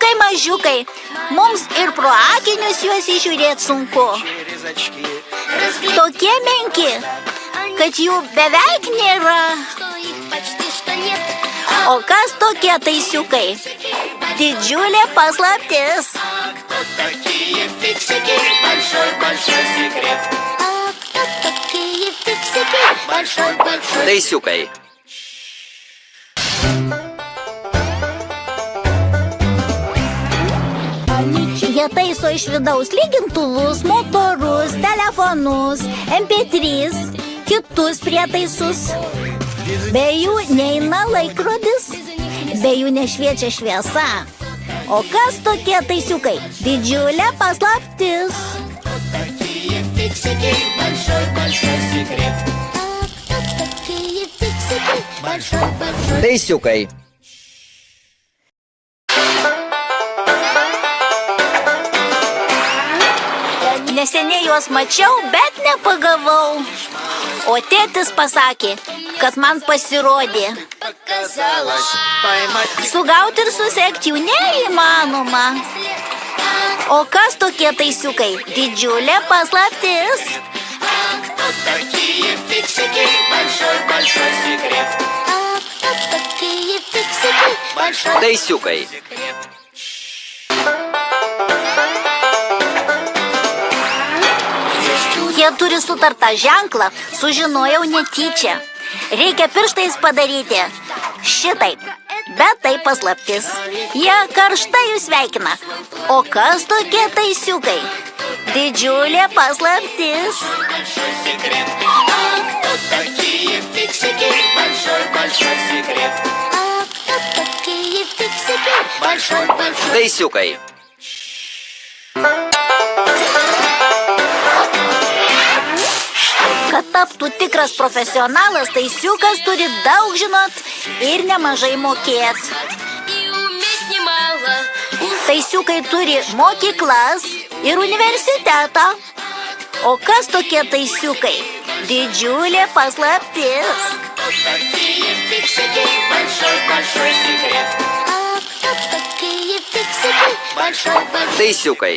Taisiukai mažiukai, mums ir pro akinius juos įžiūrėti sunku. Tokie menki, kad jų beveik nėra. O kas tokie taisiukai? Didžiulė paslaptis. Taisiukai. Jie taiso iš vidaus lygintuvus, motorus, telefonus, MP3, kitus prietaisus. Be jų neina laikrodis, be jų nešviečia šviesa. O kas tokie taisiukai? Didžiulė paslaptis. Taisiukai. Neseniai juos mačiau, bet nepagavau. O tėtis pasakė, kad man pasirodė. Sugauti ir susekti jų neįmanoma. O kas tokie taisiukai? Didžiulė paslaptis. Taisiukai. Jie turi sutartą ženklą, sužinojau netyčia. Reikia pirštais padaryti. Šitaip. Bet tai paslaptis. Jie karštai jūs sveikina. O kas tokie taisiukai? Didžiulė paslaptis. Taisiukai. Kad taptų tikras profesionalas, taisiukas turi daug žinot ir nemažai mokėt. Taisiukai turi mokyklas ir universitetą. O kas tokie taisiukai? Didžiulė paslaptis. Taisiukai.